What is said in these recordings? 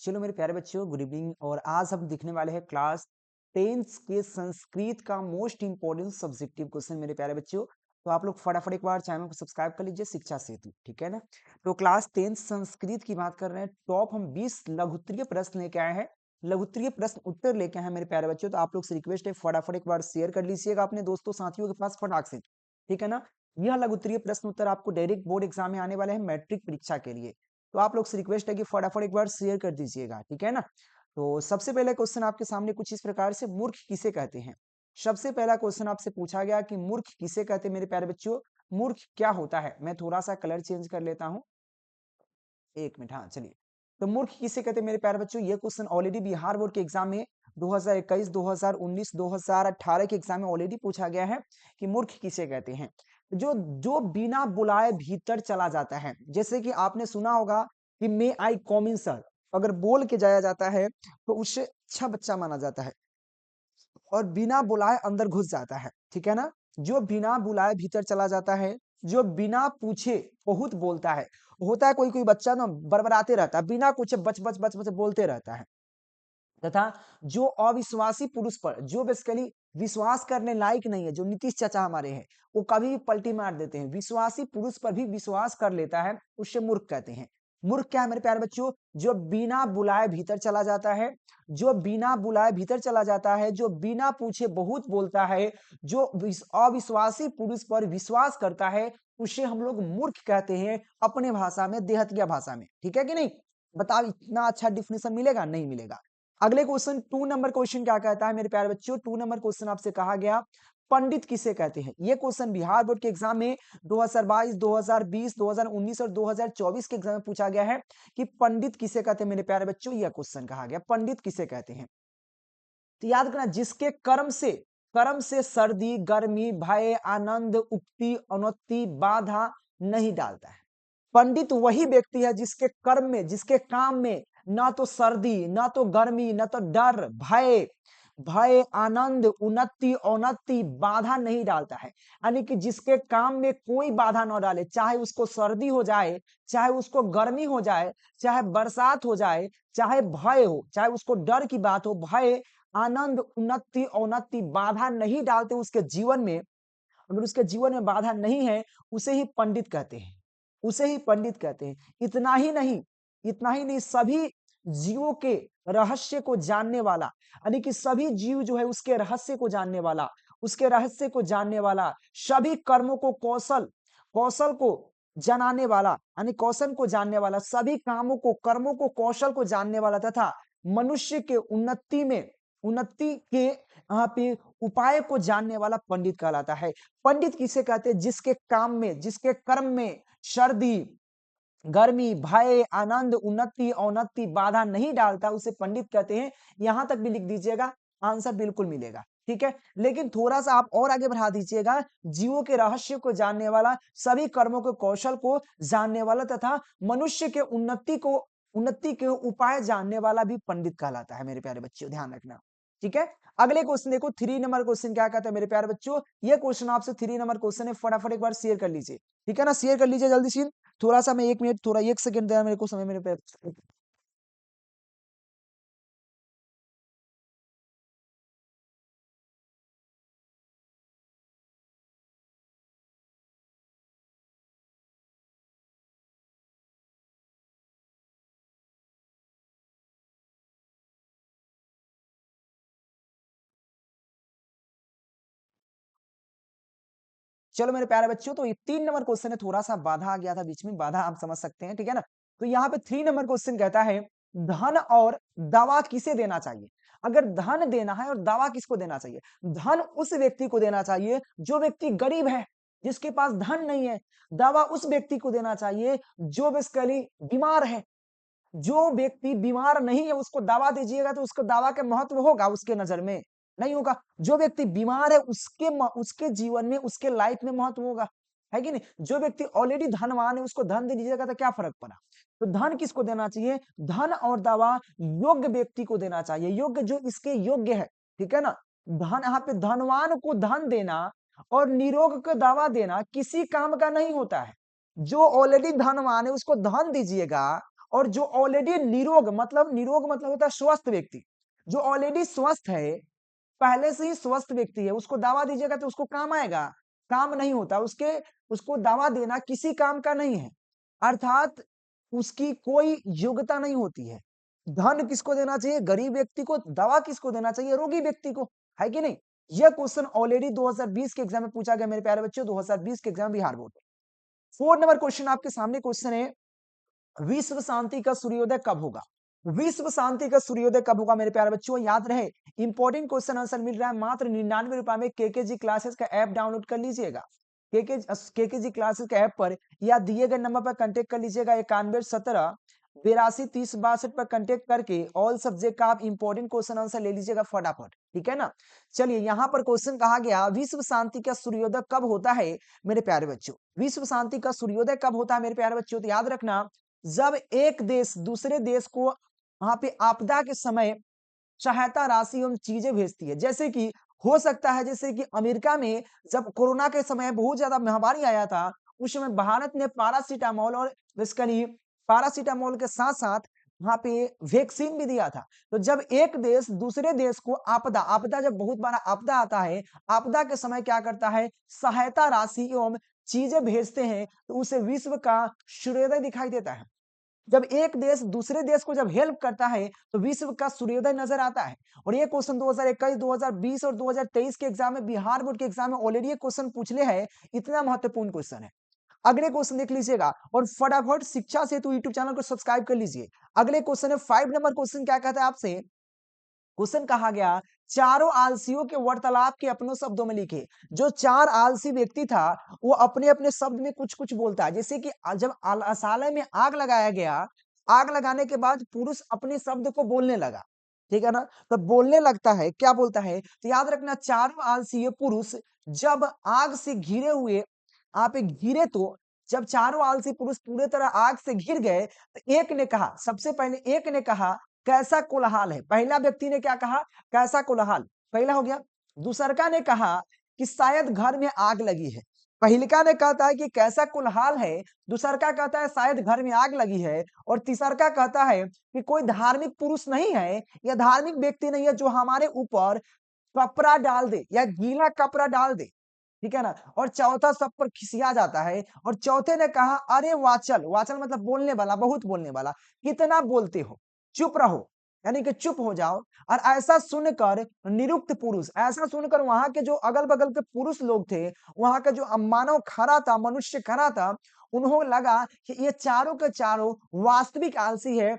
चलो मेरे प्यारे बच्चों, गुड इवनिंग। और आज हम देखने वाले हैं क्लास 10th के संस्कृत का मोस्ट इंपोर्टेंट सब्जेक्टिव क्वेश्चन मेरे प्यारे बच्चों। तो आप लोग फटाफट एक बार चैनल को सब्सक्राइब कर लीजिए, शिक्षा सेतु, ठीक है ना। तो क्लास 10th संस्कृत की बात कर रहे हैं। टॉप हम 20 लघुत्तरीय प्रश्न लेके आए हैं, लघुत्तरीय प्रश्न उत्तर लेके आए हैं मेरे प्यारे बच्चों। तो आप लोग से रिक्वेस्ट है फटाफट एक बार शेयर कर लीजिएगा अपने दोस्तों साथियों के पास फटाक से, ठीक है ना। यह लघुत्तरीय प्रश्न उत्तर आपको डायरेक्ट बोर्ड एग्जाम में आने वाले हैं मैट्रिक परीक्षा के लिए। तो आप लोग से रिक्वेस्ट है कि फटाफट एक बार शेयर कर दीजिएगा, ठीक है ना। तो सबसे पहले क्वेश्चन आपके सामने कुछ इस प्रकार से, मूर्ख किसे कहते हैं। सबसे पहला क्वेश्चन आपसे पूछा गया कि मूर्ख किसे कहते हैं मेरे प्यारे बच्चों। मूर्ख क्या होता है, मैं थोड़ा सा कलर चेंज कर लेता हूं, एक मिनट। हाँ चलिए, तो मूर्ख किसे कहते हैं मेरे प्यारे बच्चों। ये क्वेश्चन ऑलरेडी बिहार बोर्ड के एग्जाम में 2021, 2019, 2018 के एग्जाम में ऑलरेडी पूछा गया है कि मूर्ख किसे कहते हैं। जो जो बिना बुलाए भीतर चला जाता है, जैसे कि आपने सुना होगा कि मे आई कॉम इन सर, अगर बोल के जाया जाता है तो उससे अच्छा बच्चा माना जाता है, और बिना बुलाए अंदर घुस जाता है, ठीक है ना। जो बिना बुलाए भीतर चला जाता है, जो बिना पूछे बहुत बोलता है। होता है कोई कोई बच्चा ना बड़बड़ाते रहता है, बिना कुछ बच बच बच बच बोलते रहता है। तथा जो अविश्वासी पुरुष पर, जो बेसिकली विश्वास करने लायक नहीं है, जो नीतीश चाचा हमारे हैं, वो कभी भी पलटी मार देते हैं। विश्वासी पुरुष पर भी विश्वास कर लेता है, उससे मूर्ख कहते हैं। मूर्ख क्या है मेरे प्यारे बच्चों, जो बिना बुलाए भीतर चला जाता है, जो बिना बुलाए भीतर चला जाता है, जो बिना पूछे बहुत बोलता है, जो अविश्वासी पुरुष पर विश्वास करता है, उसे हम लोग मूर्ख कहते हैं अपने भाषा में, देहतिया भाषा में, ठीक है कि नहीं। बताओ इतना अच्छा डिफिनेशन मिलेगा, नहीं मिलेगा। अगले क्वेश्चन 2 नंबर क्वेश्चन क्या कहता है मेरे प्यारे बच्चों। 2 नंबर क्वेश्चन आपसे कहा गया पंडित किसे कहते हैं। ये क्वेश्चन बिहार बोर्ड के एग्जाम में 2022, 2020, 2019 और 2024 के एग्जाम में पूछा गया है कि पंडित किसे कहते हैं मेरे प्यारे बच्चों। यह क्वेश्चन कहा गया पंडित किसे कहते हैं। तो याद रखना, जिसके कर्म से सर्दी गर्मी भय आनंद उक्ति अनोक्ति बाधा नहीं डालता है। पंडित वही व्यक्ति है जिसके कर्म में, जिसके काम में ना तो सर्दी, ना तो गर्मी, ना तो डर भय, आनंद उन्नति अवनति बाधा नहीं डालता है। यानी कि जिसके काम में कोई बाधा ना डाले, चाहे उसको सर्दी हो जाए, चाहे उसको गर्मी हो जाए, चाहे बरसात हो जाए, चाहे भय हो, चाहे उसको डर की बात हो, भय आनंद उन्नति अवनति बाधा नहीं डालते उसके जीवन में। अगर उसके जीवन में बाधा नहीं है, उसे ही पंडित कहते हैं, उसे ही पंडित कहते हैं। इतना ही नहीं, इतना ही नहीं, सभी जीवों के रहस्य को जानने वाला, यानी कि सभी जीव जो है उसके रहस्य को जानने वाला, उसके रहस्य को जानने वाला, सभी कर्मों को कौशल को जनाने वाला, यानी कौशल को जानने वाला, सभी कामों को कर्मों को कौशल को जानने वाला, तथा मनुष्य के उन्नति के यहाँ पे उपाय को जानने वाला पंडित कहलाता है। पंडित किसे कहते हैं, जिसके काम में, जिसके कर्म में सर्दी गर्मी भय आनंद उन्नति अवनति बाधा नहीं डालता, उसे पंडित कहते हैं। यहां तक भी लिख दीजिएगा, आंसर बिल्कुल मिलेगा, ठीक है। लेकिन थोड़ा सा आप और आगे बढ़ा दीजिएगा, जीवों के रहस्य को जानने वाला, सभी कर्मों के कौशल को जानने वाला, तथा मनुष्य के उन्नति के उपाय जानने वाला भी पंडित कहलाता है मेरे प्यारे बच्चों, ध्यान रखना, ठीक है। अगले क्वेश्चन देखो, 3 नंबर क्वेश्चन क्या कहता है मेरे प्यारे बच्चों। ये क्वेश्चन आपसे 3 नंबर क्वेश्चन है, फटाफट एक बार शेयर कर लीजिए, ठीक है ना। शेयर कर लीजिए जल्दी से, थोड़ा सा मैं 1 मिनट, थोड़ा 1 सेकंड देना मेरे को समय मेरे पे। चलो मेरे प्यारे बच्चों, तो ये 3 नंबर क्वेश्चन है, थोड़ा सा बाधा आ गया था बीच में, बाधा आप समझ सकते हैं, ठीक है ना। तो यहाँ पे 3 नंबर क्वेश्चन कहता है धन और दवा किसे देना चाहिए। अगर धन देना है और दवा किसको देना चाहिए। धन उस व्यक्ति को देना चाहिए जो व्यक्ति गरीब है, जिसके पास धन नहीं है। दवा उस व्यक्ति को देना चाहिए जो बेसिकली बीमार है। जो व्यक्ति बीमार नहीं है उसको दवा दीजिएगा तो उसको दवा का महत्व होगा, उसके नजर में नहीं होगा। जो व्यक्ति बीमार है उसके जीवन में, उसके लाइफ में महत्व होगा, है कि नहीं। जो व्यक्ति ऑलरेडी धनवान है उसको धन दे दीजिएगा तो क्या फर्क पड़ा। तो धन किसको देना चाहिए, धन और दवा योग्य व्यक्ति को देना चाहिए, योग्य जो इसके योग्य है, ठीक है ना। धन, यहाँ पे धनवान को धन देना और निरोग को दवा देना किसी काम का नहीं होता है। जो ऑलरेडी धनवान है उसको धन दीजिएगा और जो ऑलरेडी निरोग मतलब होता है स्वस्थ व्यक्ति, जो ऑलरेडी स्वस्थ है, पहले से ही स्वस्थ व्यक्ति है, उसको दवा दीजिएगा तो उसको काम आएगा? काम नहीं होता, उसको दवा देना किसी काम का नहीं है, अर्थात उसकी कोई योग्यता नहीं होती है। धन किसको देना चाहिए? गरीब व्यक्ति को। दवा किसको देना चाहिए? रोगी व्यक्ति को, है कि नहीं? यह क्वेश्चन ऑलरेडी 2020 के एग्जाम में पूछा गया मेरे प्यारे बच्चों, 2020 के exam Bihar board. 4 number question आपके सामने क्वेश्चन है, विश्व शांति का सूर्योदय कब होगा? विश्व शांति का सूर्योदय कब होगा मेरे प्यारे बच्चों? याद रहे, इंपॉर्टेंट क्वेश्चन आंसर मिल रहा है मात्र 99 रुपए में। केकेजी क्लासेस का ऐप डाउनलोड कर लीजिएगा, केकेजी क्लासेस के ऐप पर, या दिए गए नंबर पर कांटेक्ट कर लीजिएगा, 9117 82 30 62 पर कांटेक्ट करके ऑल सब्जेक्ट का आप इंपॉर्टेंट क्वेश्चन आंसर ले लीजिएगा फटाफट, ठीक है ना। चलिए, यहाँ पर क्वेश्चन कहा गया, विश्व शांति का सूर्योदय कब होता है मेरे प्यारे बच्चों? विश्व शांति का सूर्योदय कब होता है मेरे प्यारे बच्चों? तो याद रखना, जब एक देश दूसरे देश को वहां पे आपदा के समय सहायता राशि एवं चीजें भेजती है। जैसे कि हो सकता है, जैसे कि अमेरिका में जब कोरोना के समय बहुत ज्यादा महामारी आया था, उस समय भारत ने पैरासीटामोल और बेसिकली पैरासीटामोल के साथ साथ वहां पे वैक्सीन भी दिया था। तो जब एक देश दूसरे देश को आपदा आपदा जब बहुत बड़ा आपदा आता है, आपदा के समय क्या करता है? सहायता राशि एवं चीजें भेजते हैं, तो उसे विश्व का सूर्योदय दिखाई देता है। जब एक देश दूसरे देश को जब हेल्प करता है, तो विश्व का सूर्योदय नजर आता है। और ये क्वेश्चन 2021, 2020 और 2023 के एग्जाम में, बिहार बोर्ड के एग्जाम में ऑलरेडी ये क्वेश्चन पूछले है। इतना महत्वपूर्ण क्वेश्चन है। अगले क्वेश्चन देख लीजिएगा, और फटाफट शिक्षा सेतु यूट्यूब चैनल को सब्सक्राइब कर लीजिए। अगले क्वेश्चन है 5 नंबर क्वेश्चन, क्या कहता है आपसे? क्वेश्चन कहा गया, चारों आलसियों के वार्तालाप के अपने शब्दों में लिखे। जो चार आलसी व्यक्ति था, वो अपने अपने शब्द में कुछ कुछ बोलता है। जैसे कि जब आसालय में आग लगाया गया, आग लगाने के बाद पुरुष अपने शब्द को बोलने लगा, ठीक है ना। तो बोलने लगता है, क्या बोलता है? तो याद रखना, चारों आलसी पुरुष जब आग से घिरे हुए, आप घिरे, तो जब चारों आलसी पुरुष पूरे तरह आग से घिर गए, तो एक ने कहा, सबसे पहले एक ने कहा, कैसा कोलाहल है। पहला व्यक्ति ने क्या कहा? कैसा कोलाहल, पहला हो गया। दूसरका ने कहा कि शायद घर में आग लगी है। पहिलका ने कहता है कि कैसा कोलाहल है, दूसरका कहता है शायद घर में आग लगी है, और तीसरका कहता है कि कोई धार्मिक पुरुष नहीं है या धार्मिक व्यक्ति नहीं है जो हमारे ऊपर कपड़ा डाल दे या गीला कपड़ा डाल दे, ठीक है ना। और चौथा सब पर खिसिया जाता है, और चौथे ने कहा, अरे वाचल, वाचल मतलब बोलने वाला, बहुत बोलने वाला, कितना बोलते हो, चुप रहो, यानी कि चुप हो जाओ। और ऐसा सुनकर निरुक्त पुरुष, ऐसा सुनकर वहां के जो अगल बगल के पुरुष लोग थे, वहां का जो मानव खड़ा था, मनुष्य खड़ा था, उन्होंने लगा कि ये चारों के चारों वास्तविक आलसी है,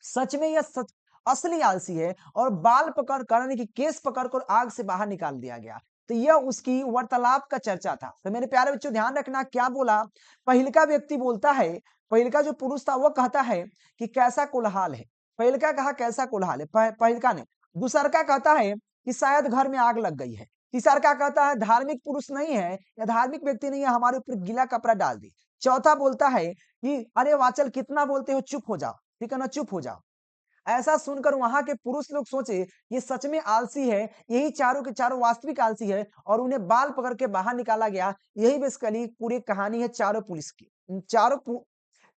सच में यह सच असली आलसी है, और बाल पकड़ कर, यानी कि केस पकड़ कर आग से बाहर निकाल दिया गया। तो यह उसकी वार्तालाप का चर्चा था। तो मेरे प्यारे बच्चों, ध्यान रखना, क्या बोला? पहिलका व्यक्ति बोलता है, पहिलका जो पुरुष था वो कहता है कि कैसा कोलाहल है। पहिलका कहा कैसा कोलाहल है, पहिलका ने। दूसरका कहता है कि शायद घर में आग लग गई है। तीसरका कहता है धार्मिक पुरुष नहीं है या धार्मिक व्यक्ति नहीं है, हमारे ऊपर गीला कपड़ा डाल दी। चौथा बोलता है कि अरे वाचल, कितना बोलते हो, चुप हो जाओ, ठीक है ना, चुप हो जाओ। ऐसा सुनकर वहां के पुरुष लोग सोचे, ये सच में आलसी है, यही चारों के चारों वास्तविक आलसी है, और उन्हें बाल पकड़ के बाहर निकाला गया। यही बेसिकली पूरी कहानी है चारों पुलिस की,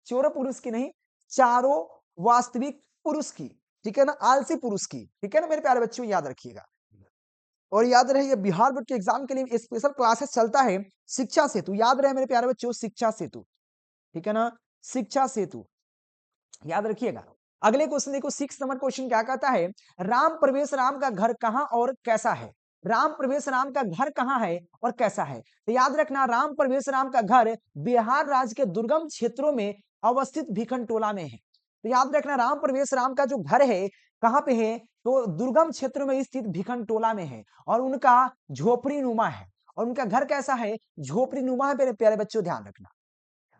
चोरों पुरुष की नहीं, चारों वास्तविक पुरुष की, ठीक है ना, आलसी पुरुष की, ठीक है ना मेरे प्यारे बच्चों, याद रखिएगा। और याद रहे, ये बिहार बोर्ड के एग्जाम के लिए स्पेशल क्लासेस चलता है, शिक्षा सेतु, याद रहे मेरे प्यारे बच्चों, शिक्षा सेतु, ठीक है ना, शिक्षा सेतु, याद रखिएगा। अगले क्वेश्चन देखो, 6 नंबर क्वेश्चन क्या कहता है? राम प्रवेश राम का घर कहां और कैसा है? राम प्रवेश राम का घर कहां है और कैसा है? तो याद रखना, राम प्रवेश राम का घर बिहार राज्य के दुर्गम क्षेत्रों में अवस्थित भिखन टोला में है। तो याद रखना, राम प्रवेश राम का जो घर है कहां पे है? तो दुर्गम क्षेत्र में स्थित भिखन टोला में है, और उनका झोपड़ी नुमा है। और उनका घर कैसा है? झोपड़ी नुमा है मेरे प्यारे बच्चों, ध्यान रखना।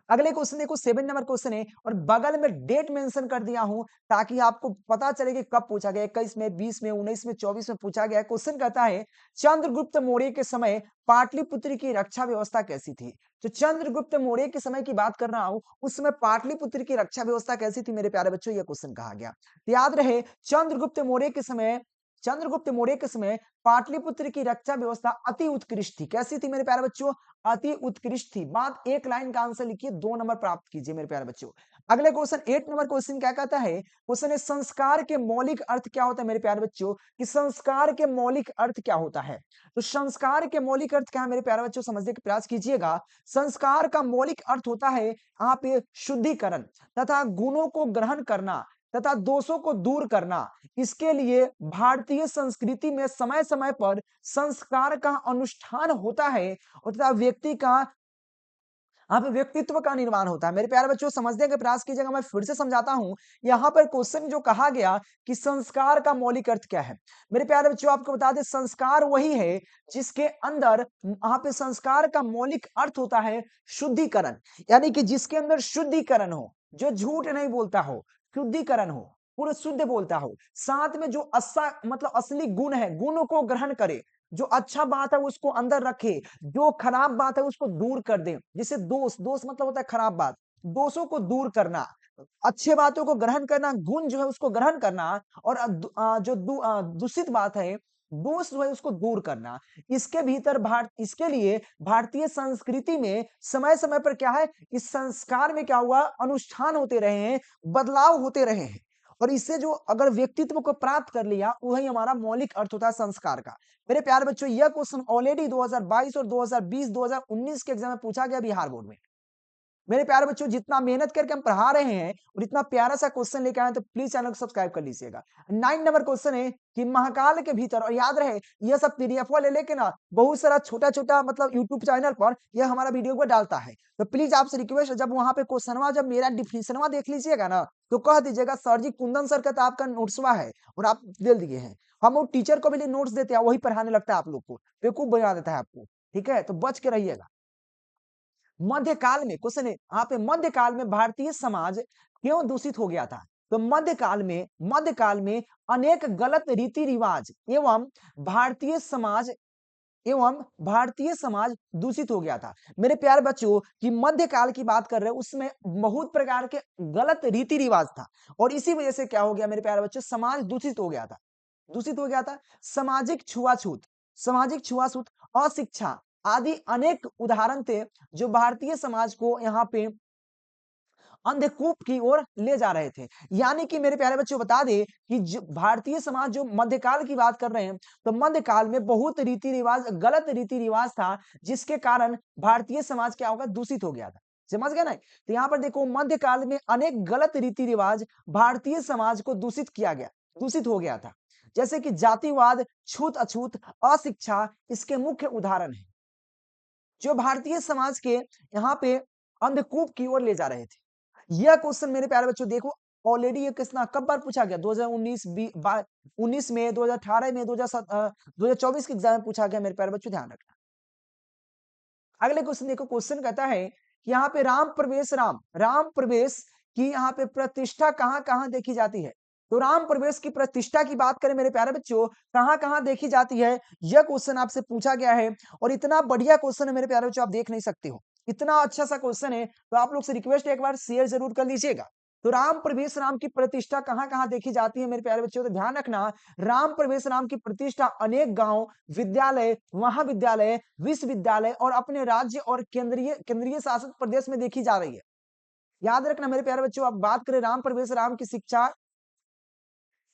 अगले क्वेश्चन देखो, 7 नंबर क्वेश्चन है, और बगल में डेट मेंशन कर दिया हूं ताकि आपको पता चले कि कब पूछा गया, 21 में, 20 में, 19 में, 24 में पूछा गया। क्वेश्चन कहता है, चंद्रगुप्त मौर्य के समय पाटलिपुत्र की रक्षा व्यवस्था कैसी थी? तो चंद्रगुप्त मौर्य के समय की बात कर रहा हूं, उस समय पाटलिपुत्र की रक्षा व्यवस्था कैसी थी मेरे प्यारे बच्चों, यह क्वेश्चन कहा गया। तो याद रहे, चंद्रगुप्त मौर्य के समय चंद्रगुप्त मौर्य के समय पाटलिपुत्र की रक्षा व्यवस्था अति उत्कृष्ट थी। कैसी थी मेरे प्यारे बच्चों? अति उत्कृष्ट थी। बात एक लाइन का आंसर लिखिए, 2 नंबर प्राप्त कीजिए मेरे प्यारे बच्चों। अगले क्वेश्चन 8 नंबर क्वेश्चन क्या कहता है? क्वेश्चन है संस्कार के मौलिक अर्थ क्या होता है मेरे प्यारे बच्चों? कि संस्कार के मौलिक अर्थ क्या होता है? तो संस्कार के मौलिक अर्थ क्या है मेरे प्यारे बच्चों, समझने का प्रयास कीजिएगा। संस्कार का मौलिक अर्थ होता है यहाँ पे शुद्धिकरण तथा गुणों को ग्रहण करना तथा दोषों को दूर करना। इसके लिए भारतीय संस्कृति में समय समय पर संस्कार का अनुष्ठान होता है और तथा व्यक्ति का यहाँ पे व्यक्तित्व का निर्माण होता है। मेरे प्यारे बच्चों समझने का प्रयास कीजिएगा, मैं फिर से समझाता हूं। यहाँ पर क्वेश्चन जो कहा गया कि संस्कार का मौलिक अर्थ क्या है, मेरे प्यारे बच्चों आपको बता दें संस्कार वही है जिसके अंदर यहाँ पे संस्कार का मौलिक अर्थ होता है शुद्धिकरण, यानी कि जिसके अंदर शुद्धिकरण हो, जो झूठ नहीं बोलता हो, शुद्धिकरण हो, पूरा शुद्ध बोलता हो, साथ में जो मतलब असली गुण है, गुणों को ग्रहण करे, जो अच्छा बात है उसको अंदर रखे, जो खराब बात है उसको दूर कर दे। जैसे दोष, दोष मतलब होता है खराब बात, दोषों को दूर करना, अच्छे बातों को ग्रहण करना, गुण जो है उसको ग्रहण करना, और जो दूषित बात है, दोष जो है उसको दूर करना। इसके भीतर इसके लिए भारतीय संस्कृति में समय समय पर क्या है, इस संस्कार में क्या हुआ, अनुष्ठान होते रहे हैं, बदलाव होते रहे हैं, और इससे जो अगर व्यक्तित्व को प्राप्त कर लिया, वही हमारा मौलिक अर्थ होता है संस्कार का। मेरे प्यारे बच्चों यह क्वेश्चन ऑलरेडी 2022 और 2020 2019 के एग्जाम में पूछा गया बिहार बोर्ड में। मेरे प्यारे बच्चों जितना मेहनत करके हम पढ़ा रहे हैं और इतना प्यारा सा क्वेश्चन लेके आए तो प्लीज चैनल को सब्सक्राइब कर लीजिएगा। 9 नंबर क्वेश्चन है कि महाकाल के भीतर, और याद रहे यह सब पीडीएफ ले लेके ना बहुत सारा छोटा छोटा मतलब यूट्यूब चैनल पर यह हमारा वीडियो को डालता है, तो प्लीज आपसे रिक्वेस्ट, जब वहां पे क्वेश्चनवा जब मेरा डिफिनेशनवा देख लीजिएगा ना तो कह दीजिएगा सर जी कुंदन सर का तो आपका नोट्सवा है और आप दे दिए हैं, हम वो टीचर को भी नोट्स देते हैं, वही पढ़ाने लगता है आप लोग को, बेवकूफ बना देता है आपको। ठीक है, तो बच के रहिएगा। मध्यकाल में क्वेश्चन है यहाँ पे, मध्यकाल में भारतीय समाज क्यों दूषित हो गया था? तो मध्यकाल में अनेक गलत रीति रिवाज एवं भारतीय समाज दूषित हो गया था। मेरे प्यारे बच्चों कि मध्यकाल की बात कर रहे हैं, उसमें बहुत प्रकार के गलत रीति रिवाज था, और इसी वजह से क्या हो गया मेरे प्यारे बच्चों, समाज दूषित हो गया था। सामाजिक छुआछूत, अशिक्षा आदि अनेक उदाहरण थे जो भारतीय समाज को यहाँ पे अंधकूप की ओर ले जा रहे थे। यानी कि मेरे प्यारे बच्चों बता दे कि भारतीय समाज जो मध्यकाल की बात कर रहे हैं, तो मध्यकाल में बहुत गलत रीति रिवाज था, जिसके कारण भारतीय समाज क्या होगा, दूषित हो गया था। समझ गए ना? तो यहाँ पर देखो मध्यकाल में अनेक गलत रीति रिवाज भारतीय समाज को दूषित हो गया था, जैसे कि जातिवाद, छूत अछूत, अशिक्षा इसके मुख्य उदाहरण है, जो भारतीय समाज के यहाँ पे अंधकूप की ओर ले जा रहे थे। यह क्वेश्चन मेरे प्यारे बच्चों देखो ऑलरेडी ये कितना कब बार पूछा गया, 2019 19 में, 2018 में, 2024 के एग्जाम में पूछा गया। मेरे प्यारे बच्चों ध्यान रखना। अगले क्वेश्चन देखो, क्वेश्चन कहता है कि यहाँ पे राम प्रवेश की यहाँ पे प्रतिष्ठा कहाँ कहाँ देखी जाती है? तो राम प्रवेश की प्रतिष्ठा की बात करें मेरे प्यारे बच्चों, कहाँ कहाँ देखी जाती है, यह क्वेश्चन आपसे पूछा गया है, और इतना बढ़िया क्वेश्चन है मेरे प्यारे बच्चों, आप देख नहीं सकते हो, इतना अच्छा सा क्वेश्चन है, तो आप लोग से रिक्वेस्ट है एक बार शेयर जरूर कर लीजिएगा। तो राम प्रवेश राम की प्रतिष्ठा कहाँ कहाँ देखी जाती है मेरे प्यारे बच्चों, तो ध्यान रखना, राम प्रवेश राम की प्रतिष्ठा अनेक गांव, विद्यालय, महाविद्यालय, विश्वविद्यालय और अपने राज्य और केंद्रीय शासित प्रदेश में देखी जा रही है। याद रखना मेरे प्यारे बच्चों, अब बात करें राम प्रवेश राम की शिक्षा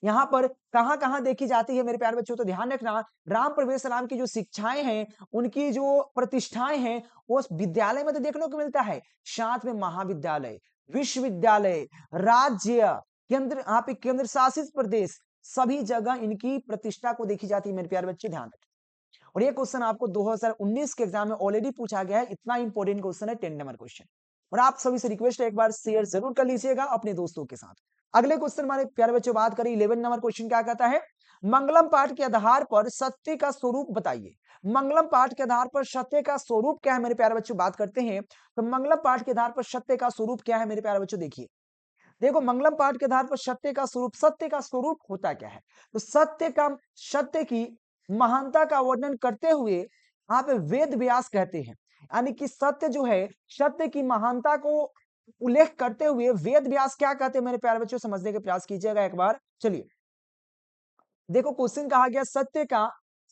यहाँ पर कहाँ कहाँ देखी जाती है मेरे प्यारे बच्चों, तो ध्यान रखना, राम प्रवेश राम की जो शिक्षाएं हैं, उनकी जो प्रतिष्ठाएं हैं, वो विद्यालय में तो देखने को मिलता है, साथ में महाविद्यालय, विश्वविद्यालय, राज्य, यहाँ पे केंद्र शासित प्रदेश, सभी जगह इनकी प्रतिष्ठा को देखी जाती है मेरे प्यारे बच्चे, ध्यान रखें। और ये क्वेश्चन आपको 2019 के एग्जाम में ऑलरेडी पूछा गया है, इतना इंपॉर्टेंट क्वेश्चन है, 10 नंबर क्वेश्चन। और आप सभी से रिक्वेस्ट है एक बार शेयर जरूर कर लीजिएगा अपने दोस्तों के साथ। अगले क्वेश्चन हमारे प्यारे बच्चों बात करें, 11 नंबर क्वेश्चन क्या कहता है, मंगलम पाठ के आधार पर सत्य का स्वरूप बताइए। मंगलम पाठ के आधार पर सत्य का स्वरूप क्या है मेरे प्यारे बच्चों, बात करते हैं। तो मंगलम पाठ के आधार पर सत्य का स्वरूप क्या है मेरे प्यारे बच्चों, देखिए देखो मंगलम पाठ के आधार पर सत्य का स्वरूप होता क्या है, तो सत्य की महानता का वर्णन करते हुए यहाँ पे वेद व्यास कहते हैं, यानी कि सत्य जो है, सत्य की महानता को उल्लेख करते हुए वेद व्यास क्या कहते हैं मेरे प्यारे बच्चों, समझने का प्रयास कीजिएगा एक बार। चलिए देखो क्वेश्चन कहा गया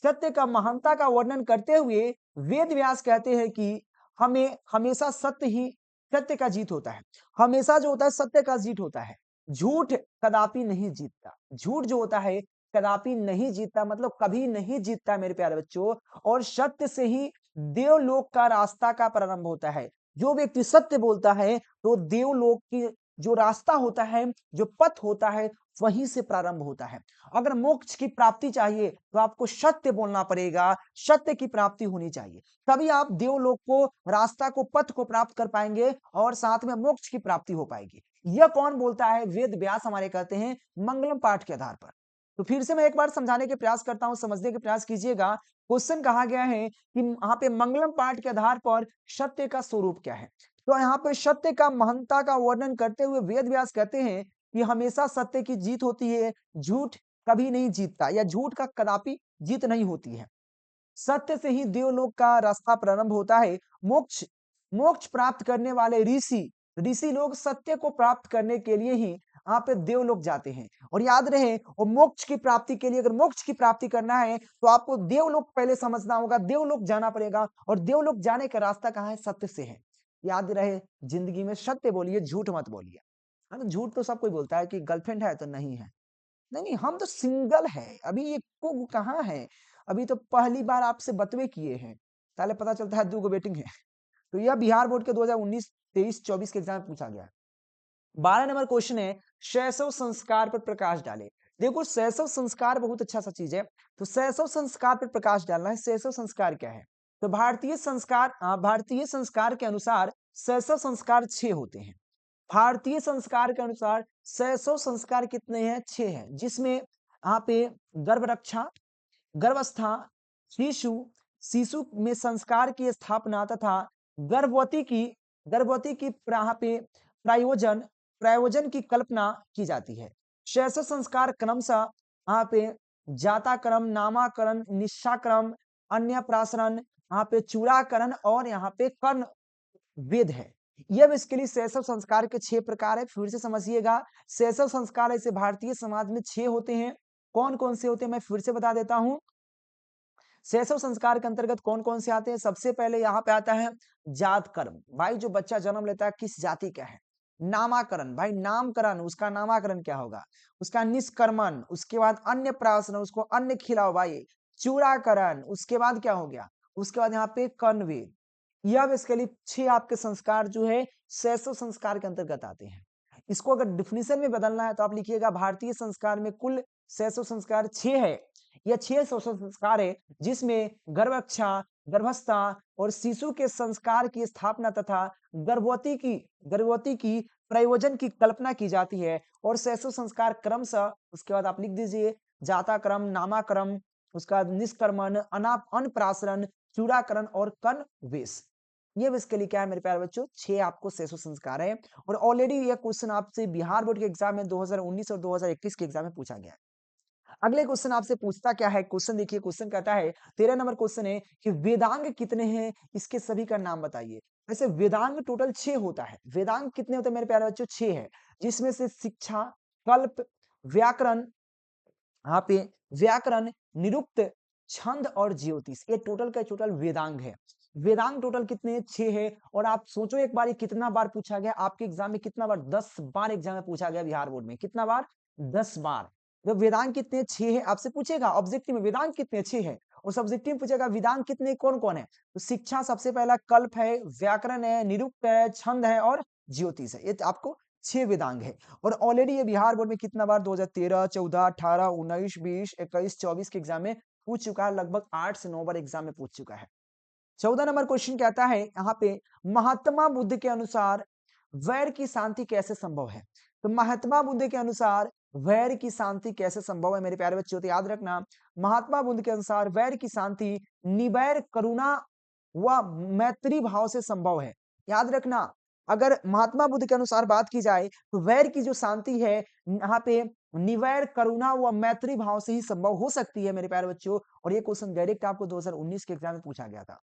सत्य का महानता का वर्णन करते हुए वेद व्यास कहते हैं कि हमें हमेशा सत्य का जीत होता है। हमेशा जो होता है सत्य का जीत होता है। झूठ कदापि नहीं जीतता। झूठ जो होता है कदापि नहीं जीतता, मतलब कभी नहीं जीतता मेरे प्यारे बच्चों। और सत्य से ही देवलोक का रास्ता का प्रारंभ होता है। जो व्यक्ति सत्य बोलता है तो देवलोक की जो रास्ता होता है, जो पथ होता है, वहीं से प्रारंभ होता है। अगर मोक्ष की प्राप्ति चाहिए तो आपको सत्य बोलना पड़ेगा, सत्य की प्राप्ति होनी चाहिए, तभी आप देवलोक को, रास्ता को, पथ को प्राप्त कर पाएंगे और साथ में मोक्ष की प्राप्ति हो पाएगी। यह कौन बोलता है? वेद व्यास हमारे कहते हैं मंगलम पाठ के आधार पर। तो फिर से मैं एक बार समझाने के प्रयास करता हूं, समझने के प्रयास कीजिएगा। क्वेश्चन कहा गया है कि यहाँ पे मंगलम पाठ के आधार पर सत्य का स्वरूप क्या है। तो यहाँ पे सत्य का महंता का वर्णन करते हुए वेद व्यास कहते हैं कि हमेशा सत्य की जीत होती है, झूठ कभी नहीं जीतता, या झूठ का कदापि जीत नहीं होती है। सत्य से ही देवलोक का रास्ता प्रारंभ होता है। मोक्ष मोक्ष प्राप्त करने वाले ऋषि ऋषि लोग सत्य को प्राप्त करने के लिए ही यहाँ पे देवलोक जाते हैं। और याद रहे, और मोक्ष की प्राप्ति के लिए, अगर मोक्ष की प्राप्ति करना है तो आपको देवलोक पहले समझना होगा, देवलोक जाना पड़ेगा। और देवलोक जाने का रास्ता कहाँ है? सत्य से है। याद रहे, जिंदगी में सत्य बोलिए, झूठ मत बोलिए। है ना? झूठ तो सब कोई बोलता है कि गर्लफ्रेंड है तो नहीं है। नहीं नहीं, हम तो सिंगल है, अभी ये को कहाँ है, अभी तो पहली बार आपसे बतवे किए हैं, पहले पता चलता है 2 गो वेटिंग है। तो यह बिहार बोर्ड के 2019, 23, 24 के एग्जाम में पूछा गया है। 12 नंबर क्वेश्चन है, शैशव संस्कार पर प्रकाश डाले। देखो शैशव संस्कार बहुत अच्छा सा चीज है। तो शैशव संस्कार पर प्रकाश डालना है। शैशव संस्कार क्या है? तो भारतीय संस्कार के अनुसार शैशव संस्कार 6 होते हैं। भारतीय संस्कार के अनुसार शैशव संस्कार कितने हैं? 6 हैं, जिसमें यहाँ पे गर्भ रक्षा, गर्भावस्था, शिशु शिशु में संस्कार की स्थापना तथा गर्भवती की यहाँ पे प्रायोजन प्रायोजन की कल्पना की जाती है। शैशव संस्कार क्रमशः यहाँ पे जाताक्रम, नामाकरण, निशाक्रम, अन्यप्राशन, यहाँ पे चूड़ाकरण और यहाँ पे कर्ण वेद है। यह बेसिकली शैशव संस्कार के 6 प्रकार है। फिर से समझिएगा, शैशव संस्कार ऐसे भारतीय समाज में 6 होते हैं। कौन कौन से होते हैं मैं फिर से बता देता हूं। शैशव संस्कार के अंतर्गत कौन कौन से आते हैं? सबसे पहले यहाँ पे आता है जात कर्म, भाई जो बच्चा जन्म लेता है किस जाति का है। नामाकरण, भाई नामकरण, उसका नामाकरण क्या होगा। उसका निष्कर्मण, उसके बाद अन्य प्राशन, उसको अन्न खिलाओ भाई। चूड़ाकरण, उसके बाद क्या हो गया, उसके बाद यहाँ पे कर्णवेद। यह बेसिकली 6 आपके संस्कार जो है शैशव संस्कार के अंतर्गत आते हैं। इसको अगर डिफिनेशन में बदलना है तो आप लिखिएगा, भारतीय संस्कार में कुल शैशव संस्कार 6 है। यह 6 शैशव संस्कार है, जिसमें गर्भरक्षा, गर्भावस्था और शिशु के संस्कार की स्थापना तथा गर्भवती की प्रयोजन की कल्पना की जाती है। और शैशव संस्कार क्रमशः, उसके बाद आप लिख दीजिए जाताक्रम, नामाक्रम, उसका निष्कर्मण, अनप्राशरण, चूड़ाकरण और कन्वेश। ये बेसिकली क्या है मेरे प्यारे बच्चों? 6 आपको शैशव संस्कार है। और ऑलरेडी ये क्वेश्चन आपसे बिहार बोर्ड के एग्जाम में 2019 और 2021 के एग्जाम में पूछा गया है। अगले क्वेश्चन आपसे पूछता क्या है? क्वेश्चन देखिए, क्वेश्चन कहता है 13 नंबर क्वेश्चन है कि वेदांग कितने हैं, इसके सभी का नाम बताइए। वैसे वेदांग टोटल 6 होता है। वेदांग कितने होते हैं मेरे प्यारे बच्चों? 6 है, जिसमें से शिक्षा, कल्प, व्याकरण, यहाँ पे व्याकरण, निरुक्त, छंद और ज्योतिष, ये टोटल का टोटल वेदांग है। वेदांग टोटल कितने? 6 है। और आप सोचो एक बार, ये कितना बार पूछा गया आपके एग्जाम में? कितना बार? 10 बार एग्जाम में पूछा गया बिहार बोर्ड में। कितना बार? 10 बार। तो वेदांग कितने? 6 है। आपसे पूछेगा ऑब्जेक्टिव में वेदांग कितने? 6 है। और सब्जेक्टिव में पूछेगा वेदांग कितने, कौन कौन है। तो शिक्षा सबसे पहला, कल्प है, व्याकरण है, निरुक्त है, छंद है और ज्योतिष है। ये आपको 6 वेदांग है। और ऑलरेडी ये बिहार बोर्ड में कितना बार 2013, 14, 18, 19, 20, 21, 24 के एग्जाम में पूछ चुका है। लगभग 8 से 9 बार एग्जाम में पूछ चुका है। 14 नंबर क्वेश्चन कहता है यहाँ पे, महात्मा बुद्ध के अनुसार वैर की शांति कैसे संभव है। तो महात्मा बुद्ध के अनुसार वैर की शांति कैसे संभव है मेरे प्यारे बच्चों? तो याद रखना, महात्मा बुद्ध के अनुसार वैर की शांति निवैर करुणा व मैत्री भाव से संभव है। याद रखना, अगर महात्मा बुद्ध के अनुसार बात की जाए तो वैर की जो शांति है यहाँ पे निवैर करुणा व मैत्री भाव से ही संभव हो सकती है मेरे प्यारे बच्चों। और ये क्वेश्चन डायरेक्ट आपको 2019 के एग्जाम में पूछा गया था।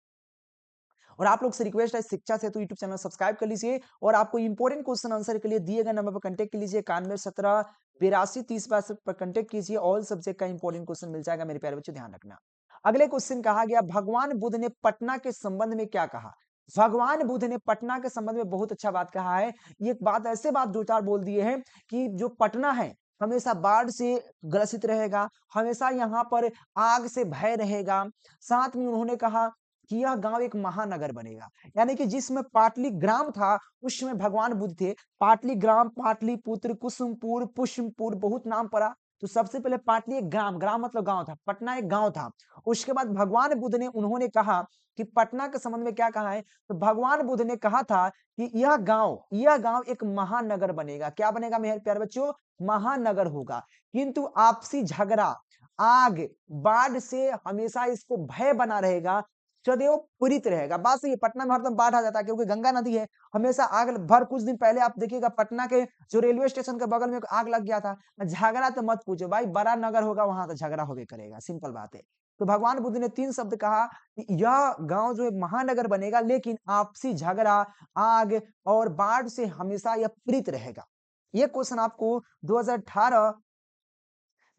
और आप लोग से रिक्वेस्ट है, शिक्षा सेतु यूट्यूब चैनल सब्सक्राइब कर लीजिए और आपको इंपॉर्टेंट क्वेश्चन आंसर के लिए दिए गए नंबर पर कांटेक्ट कर लीजिए 91 17 82-30% पर कांटेक्ट कीजिए, ऑल सब्जेक्ट का इंपॉर्टेंट क्वेश्चन मिल जाएगा मेरे प्यारे बच्चों, ध्यान रखना। अगले क्वेश्चन कहा गया भगवान बुद्ध ने पटना के संबंध में क्या कहा? भगवान बुद्ध ने पटना के संबंध में बहुत अच्छा बात कहा है। ये बात ऐसे बात दो चार बोल दिए हैं कि जो पटना है हमेशा बाढ़ से ग्रसित रहेगा, हमेशा यहाँ पर आग से भय रहेगा। साथ में उन्होंने कहा कि यह गांव एक महानगर बनेगा, यानी कि जिसमें पाटली ग्राम था उस समय भगवान बुद्ध थे। पाटली ग्राम, पाटलिपुत्र, कुसुमपुर, पुष्पपुर बहुत नाम पड़ा। तो सबसे पहले पाटली एक ग्राम, ग्राम मतलब गांव था, पटना एक गांव था। उसके बाद भगवान बुद्ध ने उन्होंने कहा कि पटना के संबंध में क्या कहा है, तो भगवान बुद्ध ने कहा था कि यह गांव एक महानगर बनेगा। क्या बनेगा मेरे प्यारे बच्चों? महानगर होगा। किंतु आपसी झगड़ा, आग, बाढ़ से हमेशा इसको भय बना रहेगा, सदैव पीड़ित रहेगा। बात सही है, पटना में हरदम बाढ़ आ जाता है क्योंकि गंगा नदी है, हमेशा आग भर। कुछ दिन पहले आप देखिएगा पटना के जो रेलवे स्टेशन के बगल में आग लग गया था। झगड़ा तो मत पूछो भाई, बड़ा नगर होगा वहां तो झगड़ा होबे करेगा, सिंपल बात है। तो भगवान बुद्ध ने 3 शब्द कहा कि यह गांव जो है महानगर बनेगा, लेकिन आपसी झगड़ा, आग और बाढ़ से हमेशा यह पीड़ित रहेगा। ये क्वेश्चन आपको 2018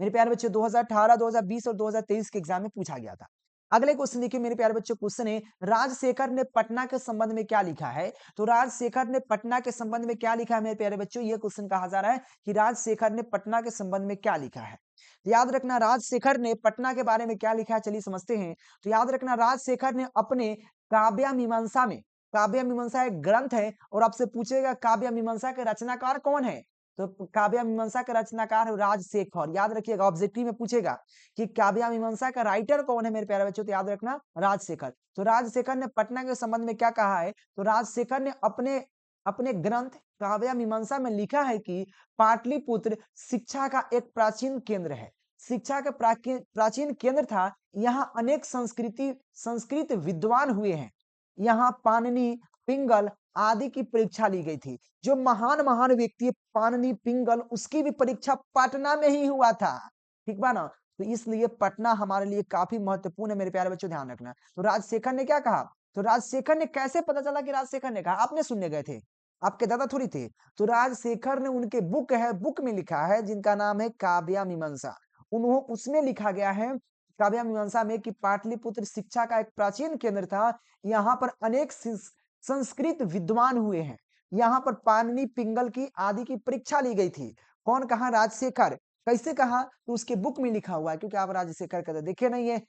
मेरे प्यारे बच्चों 2018, 2020 और 2023 के एग्जाम में पूछा गया था। अगले क्वेश्चन देखिए मेरे प्यारे बच्चों, क्वेश्चन है राजशेखर ने पटना के संबंध में क्या लिखा है? तो राजशेखर ने पटना के संबंध में क्या लिखा है मेरे प्यारे बच्चों? ये क्वेश्चन कहा जा रहा है कि राजशेखर ने पटना के संबंध में क्या लिखा है। तो याद रखना राजशेखर ने पटना के बारे में क्या लिखा है, चलिए समझते हैं। तो याद रखना राजशेखर ने अपने काव्य मीमांसा में, काव्य मीमांसा एक ग्रंथ है और आपसे पूछेगा काव्य मीमांसा के रचनाकार कौन है? तो काव्य मीमांसा का रचनाकार है राजशेखर। याद रखिएगा, ऑब्जेक्टिव में पूछेगा कि काव्य मीमांसा का राइटर कौन है मेरे प्यारे बच्चों, तो याद रखना राजशेखर। तो राजशेखर ने पटना के संबंध में क्या कहा है? तो राजशेखर ने अपने अपने ग्रंथ काव्य मीमांसा में लिखा है कि पाटलिपुत्र शिक्षा का एक प्राचीन केंद्र है, शिक्षा का प्राचीन केंद्र था। यहाँ अनेक संस्कृत विद्वान हुए हैं। यहाँ पाणिनि, पिंगल आदि की परीक्षा ली गई थी। जो महान महान व्यक्ति पाणिनि, पिंगल, उसकी भी परीक्षा पटना में ही हुआ था। ठीक बा ना? तो इसलिए पटना हमारे लिए काफी महत्वपूर्ण है मेरे प्यारे बच्चों, ध्यान रखना। तो राजशेखर ने क्या कहा? तो राजशेखर ने कैसे पता चला कि राजशेखर ने कहा? आपने सुनने गए थे, आपके दादा थोड़ी थे। तो राजशेखर ने उनके बुक है, बुक में लिखा है जिनका नाम है काव्य मीमांसा। उसमें लिखा गया है काव्य मीमांसा में कि पाटलिपुत्र शिक्षा का एक प्राचीन केंद्र था। यहाँ पर अनेक संस्कृत विद्वान हुए हैं। यहाँ पर पाणिनि, पिंगल की आदि की परीक्षा ली गई थी। कौन कहा? राजशेखर। कैसे कहा? तो उसके बुक में लिखा हुआ है, क्योंकि आप राजशेखर का देखे नहीं है।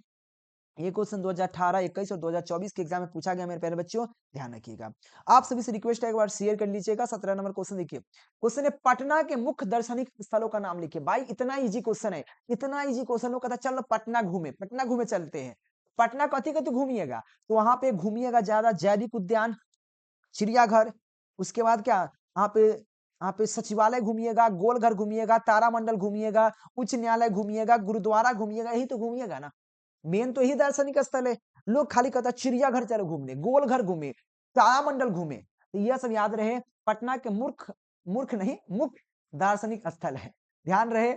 ये क्वेश्चन 2018, 21 और 2024 के एग्जाम में पूछा गया मेरे प्यारे बच्चों, ध्यान रखिएगा। आप सभी से रिक्वेस्ट है एक बार शेयर कर लीजिएगा। 17 नंबर क्वेश्चन देखिए, क्वेश्चन है पटना के मुख्य दार्शनिक स्थलों का नाम लिखिए। भाई इतना इजी क्वेश्चन है, इतना इजी क्वेश्चन हो, कहता चलो पटना घूमे, पटना घूमे चलते हैं। पटना कथी कथी घूमिएगा? तो वहां पे घूमिएगा ज्यादा जैविक उद्यान, चिड़ियाघर, उसके बाद क्या यहाँ पे सचिवालय घूमिएगा, गोलघर घूमिएगा, तारामंडल घूमिएगा, उच्च न्यायालय घूमिएगा, गुरुद्वारा घूमिएगा, यही तो घूमिएगा ना। मेन तो यही दार्शनिक स्थल है। लोग खाली कहता चिड़ियाघर चलो घूमने, गोलघर घूमे, तारामंडल घूमे। तो यह सब याद रहे, पटना के मूर्ख मूर्ख नहीं मुख्य दार्शनिक स्थल है। ध्यान रहे,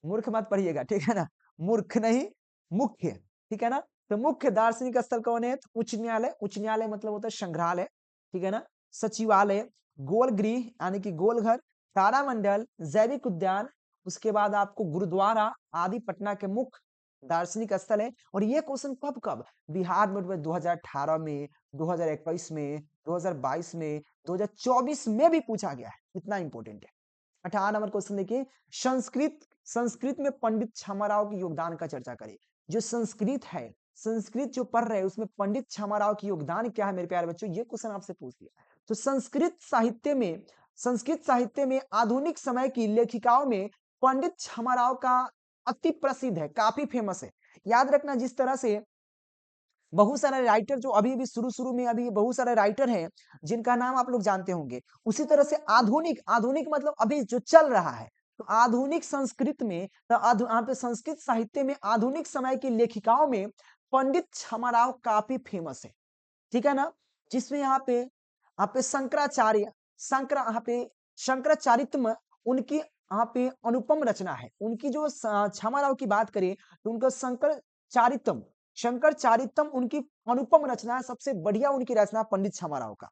मूर्ख मत पढ़िएगा, ठीक है ना? मूर्ख नहीं, मुख्य, ठीक है ना? तो मुख्य दार्शनिक स्थल कौन है? तो उच्च न्यायालय, उच्च न्यायालय मतलब होता है संग्रहालय, ठीक है ना? सचिवालय, गोल गृह यानी कि गोलघर, तारामंडल, जैविक उद्यान, उसके बाद आपको गुरुद्वारा आदि पटना के मुख्य दार्शनिक स्थल है। और ये क्वेश्चन कब कब बिहार में 2018 में, 2021 में, 2022 में, 2024 में भी पूछा गया है। इतना इंपॉर्टेंट है। 18 नंबर क्वेश्चन देखिए, संस्कृत संस्कृत में पंडित छमाराव के योगदान का चर्चा करें। जो संस्कृत है, संस्कृत जो पढ़ रहे हैं उसमें पंडित छमाराव की योगदान क्या है मेरे प्यारे बच्चों? ये क्वेश्चन आपसे पूछ दिया। तो संस्कृत साहित्य में आधुनिक समय की लेखिकाओं में पंडित छमाराव का अति प्रसिद्ध है, काफी फेमस है। याद रखना, जिस तरह से बहुत सारे राइटर जो अभी भी शुरू में अभी बहुत सारे राइटर हैं जिनका नाम आप लोग जानते होंगे, उसी तरह से आधुनिक आधुनिक मतलब अभी जो चल रहा है, तो आधुनिक संस्कृत में, तो यहाँ पे संस्कृत साहित्य में आधुनिक समय की लेखिकाओं में पंडित छमाराव काफी फेमस है, ठीक है ना? जिसमें यहाँ पे शंकराचार्यत्म उनकी यहाँ पे अनुपम रचना है। उनकी जो छमाराव की बात करें तो उनका शंकर चारितम उनकी अनुपम रचना है, सबसे बढ़िया उनकी रचना पंडित छमाराव का।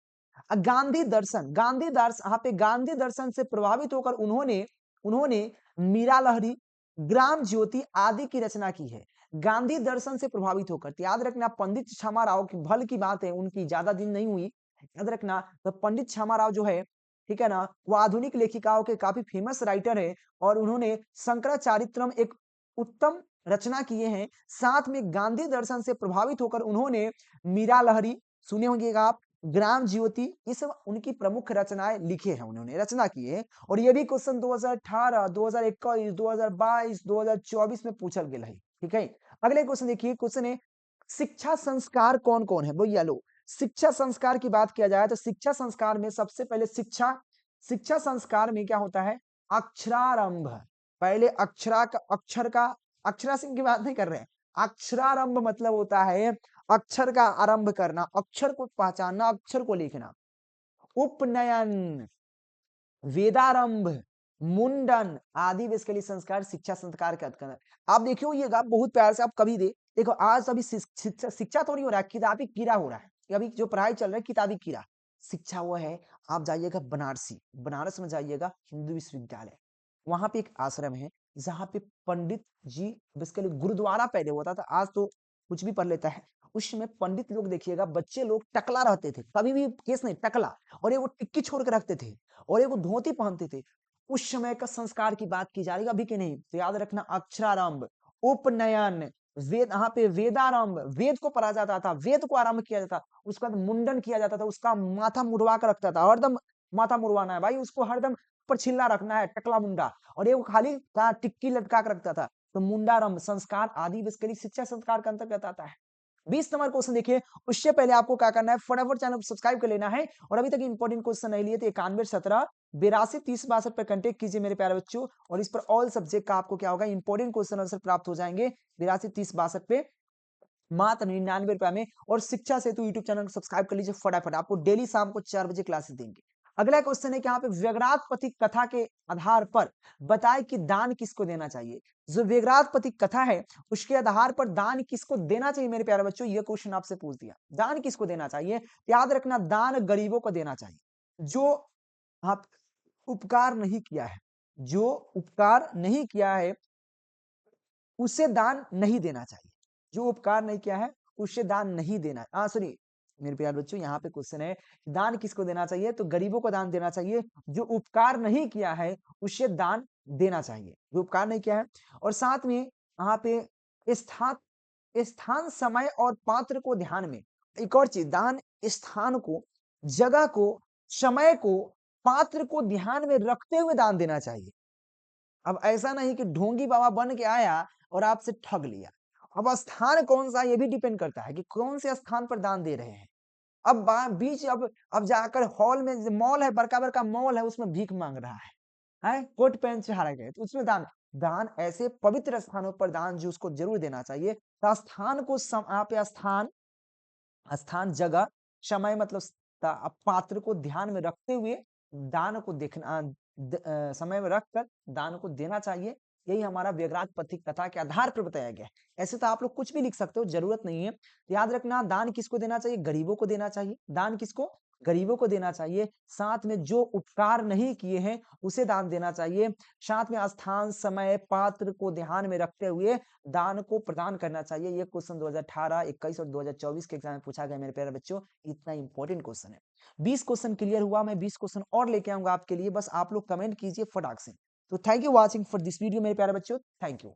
गांधी दर्शन यहाँ पे गांधी दर्शन से प्रभावित होकर उन्होंने उन्होंने मीरा लहरी, ग्राम ज्योति आदि की रचना की है। गांधी दर्शन से प्रभावित होकर, तो याद रखना पंडित क्षमा राव की भल की बात है, उनकी ज्यादा दिन नहीं हुई, याद रखना। तो पंडित क्षमा राव जो है, ठीक है ना, वो आधुनिक लेखिकाओं के काफी फेमस राइटर है और उन्होंने शंकराचारित्रम एक उत्तम रचना किए हैं। साथ में गांधी दर्शन से प्रभावित होकर उन्होंने मीरा लहरी, सुने होंगे आप, ग्राम ज्योति, ये सब उनकी प्रमुख रचनाएं लिखे हैं, उन्होंने रचना की है। और ये भी क्वेश्चन 2018, 2021, 2022, 2024 में पूछल गया है, ठीक है। अगले क्वेश्चन देखिए, क्वेश्चन है शिक्षा संस्कार कौन कौन है भैया लो। शिक्षा संस्कार की बात किया जाए तो शिक्षा संस्कार में सबसे पहले शिक्षा संस्कार में क्या होता है, अक्षरारंभ। पहले अक्षर का अक्षरा सिंह की बात नहीं कर रहे हैं, अक्षरारंभ मतलब होता है अक्षर का आरंभ करना, अक्षर को पहचानना, अक्षर को लिखना। उपनयन, वेदारंभ, मुंडन आदि बेसिकली संस्कार शिक्षा संस्कार के अंतर्गत। आप देखियो ये बहुत प्यार से आप कभी देखो आज अभी शिक्षा तो नहीं हो रहा है, किताबी कीड़ा हो रहा है। अभी जो पढ़ाई चल रहा है किताबी कीड़ा, शिक्षा वो है। आप जाइएगा बनारस में जाइएगा, हिंदू विश्वविद्यालय, वहां पे एक आश्रम है जहाँ पे पंडित जी बेसिकली गुरुद्वारा पहले होता था, आज तो कुछ भी पढ़ लेता है। उस समय पंडित लोग देखिएगा, बच्चे लोग टकला रहते थे, कभी भी केस नहीं टकला, और ये वो टिक्की छोड़ के रखते थे और ये वो धोती पहनते थे। उस समय का संस्कार की बात की जा रही है, अभी की नहीं। तो याद रखना अक्षरारंभ, उपनयन, वेद, यहाँ पे वेदारंभ, वेद को पढ़ा जाता था, वेद को आरंभ किया जाता, उसके बाद मुंडन किया जाता था, उसका माथा मुड़वा कर रखता था, हरदम माथा मुड़वाना है भाई, उसको हरदम पर छिल्ला रखना है, टकला मुंडा। और ये वो खाली टिक्की लटका कर रखता था। तो मुंडारंभ संस्कार आदि बेसिकली शिक्षा संस्कार के अंतर्गत आता है। 20 नंबर क्वेश्चन देखिए, उससे पहले आपको क्या करना है, फटाफट चैनल को सब्सक्राइब कर लेना है। और अभी तक इंपॉर्टेंट क्वेश्चन नहीं लिए तो 91 17 82 30 62 पर कांटेक्ट कीजिए मेरे प्यारे बच्चों, और इस पर ऑल सब्जेक्ट का आपको क्या होगा, इंपॉर्टेंट क्वेश्चन आंसर प्राप्त हो जाएंगे 82 30 62 पे, मात्र 99 रुपए में। और शिक्षा सेतु यूट्यूब चैनल को सब्सक्राइब कर लीजिए फटाफट, आपको डेली शाम को 4 बजे क्लासेस देंगे। अगला क्वेश्चन है कि यहाँ पे व्यग्रात पति कथा के आधार पर बताए कि दान किसको देना चाहिए। जो व्यग्रात पति कथा है उसके आधार पर दान किसको देना चाहिए मेरे प्यारे बच्चों, ये क्वेश्चन आपसे पूछ दिया, दान किसको देना चाहिए। याद रखना दान गरीबों को देना चाहिए, जो आप उपकार नहीं किया है, जो उपकार नहीं किया है उसे दान नहीं देना चाहिए, जो उपकार नहीं किया है उसे दान नहीं देना। हाँ सुनिए मेरे प्यारे बच्चों, यहाँ पे क्वेश्चन है दान किसको देना चाहिए, तो गरीबों को दान देना चाहिए। जो उपकार नहीं किया है उसे दान देना चाहिए, जो उपकार नहीं किया है। और साथ में यहाँ पे स्थान स्थान समय और पात्र को ध्यान में, एक और चीज, दान स्थान को, जगह को, समय को, पात्र को ध्यान में रखते हुए दान देना चाहिए। अब ऐसा नहीं कि ढोंगी बाबा बन के आया और आपसे ठग लिया। अब स्थान कौन सा ये भी डिपेंड करता है कि कौन से स्थान पर दान दे रहे हैं। अब बीच अब जाकर हॉल में, मॉल है, बड़का बड़का मॉल है, उसमें भीख मांग रहा है कोट पैंट चढ़ा गए, तो उसमें दान, दान ऐसे पवित्र स्थानों पर दान जो उसको जरूर देना चाहिए। तो स्थान को यहाँ पे स्थान, स्थान जगह, समय मतलब पात्र को ध्यान में रखते हुए दान को देखना, समय में रखकर दान को देना चाहिए। यही हमारा व्यग्रात पथिक कथा के आधार पर बताया गया है। ऐसे तो आप लोग कुछ भी लिख सकते हो, जरूरत नहीं है। याद रखना दान किसको देना चाहिए, गरीबों को देना चाहिए। दान किसको, गरीबों को देना चाहिए। साथ में जो उपकार नहीं किए हैं उसे दान देना चाहिए। साथ में स्थान, समय, पात्र को ध्यान में रखते हुए दान को प्रदान करना चाहिए। ये क्वेश्चन 2018, 21 और 2024 के एग्जाम में पूछा गया मेरे प्यारे बच्चों, इतना इंपॉर्टेंट क्वेश्चन है। 20 क्वेश्चन क्लियर हुआ, मैं 20 क्वेश्चन और लेके आऊंगा आपके लिए, बस आप लोग कमेंट कीजिए फटाक से। तो thank you watching for this video मेरे प्यारे बच्चों, थैंक यू।